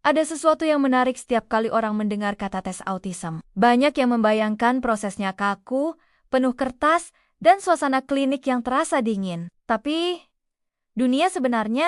Ada sesuatu yang menarik setiap kali orang mendengar kata tes autism. Banyak yang membayangkan prosesnya kaku, penuh kertas, dan suasana klinik yang terasa dingin. Tapi, dunia sebenarnya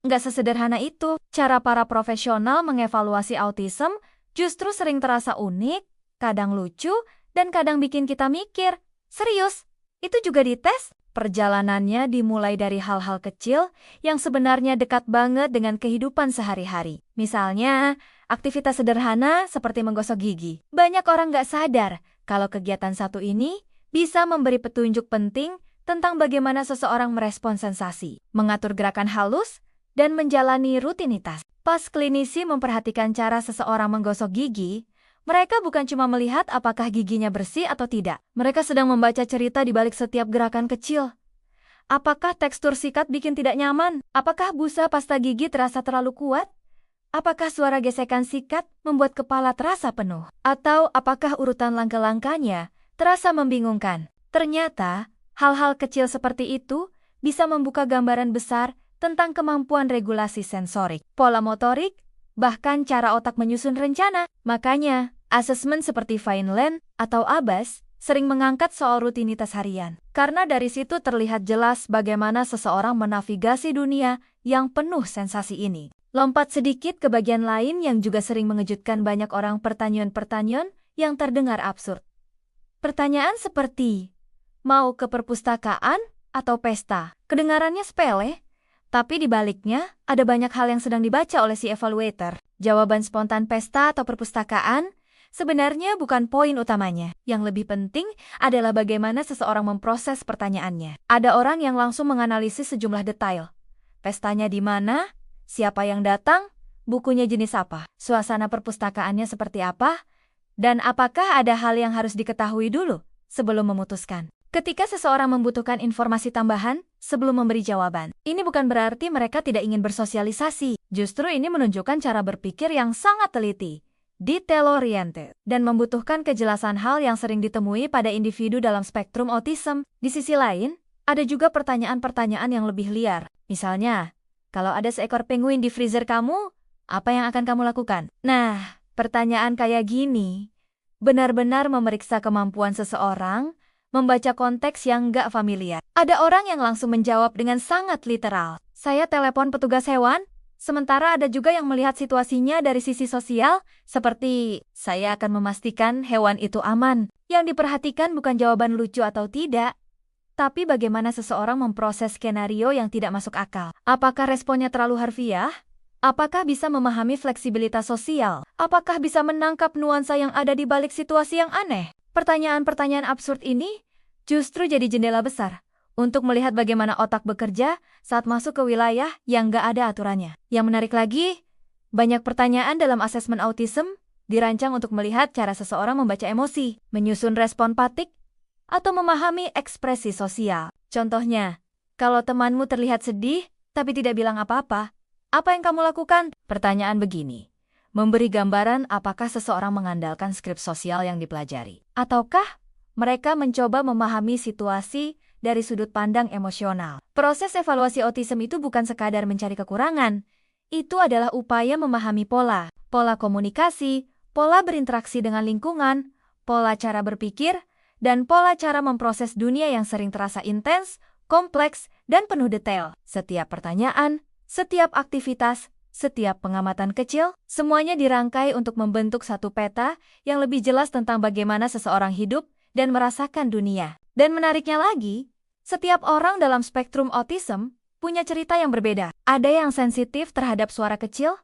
nggak sesederhana itu. Cara para profesional mengevaluasi autism justru sering terasa unik, kadang lucu, dan kadang bikin kita mikir, serius, itu juga dites? Perjalanannya dimulai dari hal-hal kecil yang sebenarnya dekat banget dengan kehidupan sehari-hari. Misalnya, aktivitas sederhana seperti menggosok gigi. Banyak orang nggak sadar kalau kegiatan satu ini bisa memberi petunjuk penting tentang bagaimana seseorang merespon sensasi, mengatur gerakan halus, dan menjalani rutinitas. Pas klinisi memperhatikan cara seseorang menggosok gigi, mereka bukan cuma melihat apakah giginya bersih atau tidak. Mereka sedang membaca cerita di balik setiap gerakan kecil. Apakah tekstur sikat bikin tidak nyaman? Apakah busa pasta gigi terasa terlalu kuat? Apakah suara gesekan sikat membuat kepala terasa penuh? Atau apakah urutan langkah-langkahnya terasa membingungkan? Ternyata, hal-hal kecil seperti itu bisa membuka gambaran besar tentang kemampuan regulasi sensorik, pola motorik, bahkan cara otak menyusun rencana. Makanya, asesmen seperti Vineland atau ABAS sering mengangkat soal rutinitas harian. Karena dari situ terlihat jelas bagaimana seseorang menavigasi dunia yang penuh sensasi ini. Lompat sedikit ke bagian lain yang juga sering mengejutkan banyak orang, pertanyaan-pertanyaan yang terdengar absurd. Pertanyaan seperti, mau ke perpustakaan atau pesta? Kedengarannya sepele, tapi di baliknya ada banyak hal yang sedang dibaca oleh si evaluator. Jawaban spontan pesta atau perpustakaan sebenarnya bukan poin utamanya. Yang lebih penting adalah bagaimana seseorang memproses pertanyaannya. Ada orang yang langsung menganalisis sejumlah detail. Pestanya di mana? Siapa yang datang? Bukunya jenis apa? Suasana perpustakaannya seperti apa? Dan apakah ada hal yang harus diketahui dulu sebelum memutuskan? Ketika seseorang membutuhkan informasi tambahan sebelum memberi jawaban, ini bukan berarti mereka tidak ingin bersosialisasi. Justru ini menunjukkan cara berpikir yang sangat teliti, detail-oriented, dan membutuhkan kejelasan hal yang sering ditemui pada individu dalam spektrum autism. Di sisi lain, ada juga pertanyaan-pertanyaan yang lebih liar. Misalnya, kalau ada seekor penguin di freezer kamu, apa yang akan kamu lakukan? Nah, pertanyaan kayak gini benar-benar memeriksa kemampuan seseorang membaca konteks yang nggak familiar. Ada orang yang langsung menjawab dengan sangat literal. Saya telepon petugas hewan. Sementara ada juga yang melihat situasinya dari sisi sosial, seperti saya akan memastikan hewan itu aman. Yang diperhatikan bukan jawaban lucu atau tidak, tapi bagaimana seseorang memproses skenario yang tidak masuk akal. Apakah responnya terlalu harfiah? Apakah bisa memahami fleksibilitas sosial? Apakah bisa menangkap nuansa yang ada di balik situasi yang aneh? Pertanyaan-pertanyaan absurd ini justru jadi jendela besar untuk melihat bagaimana otak bekerja saat masuk ke wilayah yang nggak ada aturannya. Yang menarik lagi, banyak pertanyaan dalam asesmen autism dirancang untuk melihat cara seseorang membaca emosi, menyusun respon patik, atau memahami ekspresi sosial. Contohnya, kalau temanmu terlihat sedih tapi tidak bilang apa-apa, apa yang kamu lakukan? Pertanyaan begini memberi gambaran apakah seseorang mengandalkan skrip sosial yang dipelajari, ataukah mereka mencoba memahami situasi dari sudut pandang emosional. Proses evaluasi autism itu bukan sekadar mencari kekurangan, itu adalah upaya memahami pola komunikasi, pola berinteraksi dengan lingkungan, pola cara berpikir, dan pola cara memproses dunia yang sering terasa intens, kompleks, dan penuh detail. Setiap pertanyaan, setiap aktivitas, setiap pengamatan kecil, semuanya dirangkai untuk membentuk satu peta yang lebih jelas tentang bagaimana seseorang hidup dan merasakan dunia. Dan menariknya lagi, setiap orang dalam spektrum autism punya cerita yang berbeda. Ada yang sensitif terhadap suara kecil,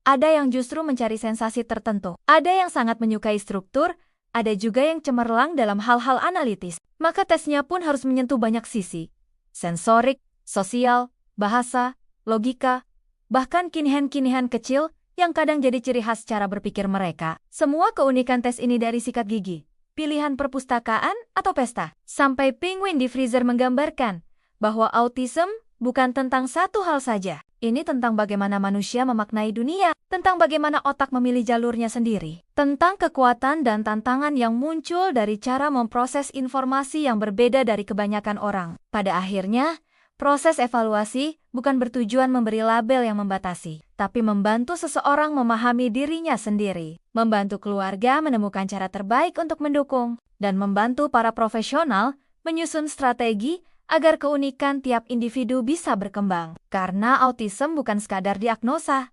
ada yang justru mencari sensasi tertentu, ada yang sangat menyukai struktur, ada juga yang cemerlang dalam hal-hal analitis. Maka tesnya pun harus menyentuh banyak sisi. Sensorik, sosial, bahasa, logika, bahkan kinihan-kinihan kecil yang kadang jadi ciri khas cara berpikir mereka. Semua keunikan tes ini dari sikat gigi, pilihan perpustakaan atau pesta, sampai penguin di freezer menggambarkan bahwa autism bukan tentang satu hal saja. Ini tentang bagaimana manusia memaknai dunia, tentang bagaimana otak memilih jalurnya sendiri, tentang kekuatan dan tantangan yang muncul dari cara memproses informasi yang berbeda dari kebanyakan orang. Pada akhirnya, Proses evaluasi bukan bertujuan memberi label yang membatasi, tapi membantu seseorang memahami dirinya sendiri, membantu keluarga menemukan cara terbaik untuk mendukung, dan membantu para profesional menyusun strategi agar keunikan tiap individu bisa berkembang. Karena autism bukan sekadar diagnosa.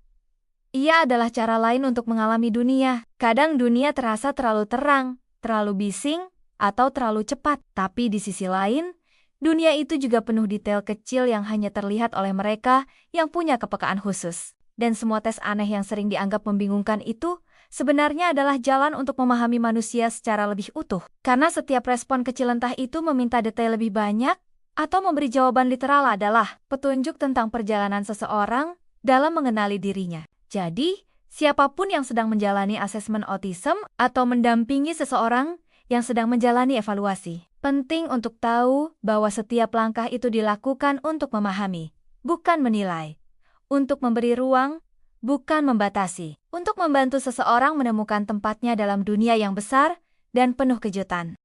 Ia adalah cara lain untuk mengalami dunia. Kadang dunia terasa terlalu terang, terlalu bising, atau terlalu cepat. Tapi di sisi lain, dunia itu juga penuh detail kecil yang hanya terlihat oleh mereka yang punya kepekaan khusus. Dan semua tes aneh yang sering dianggap membingungkan itu sebenarnya adalah jalan untuk memahami manusia secara lebih utuh. Karena setiap respon kecil entah itu meminta detail lebih banyak atau memberi jawaban literal adalah petunjuk tentang perjalanan seseorang dalam mengenali dirinya. Jadi, siapapun yang sedang menjalani asesmen autism atau mendampingi seseorang yang sedang menjalani evaluasi, penting untuk tahu bahwa setiap langkah itu dilakukan untuk memahami, bukan menilai, untuk memberi ruang, bukan membatasi, untuk membantu seseorang menemukan tempatnya dalam dunia yang besar dan penuh kejutan.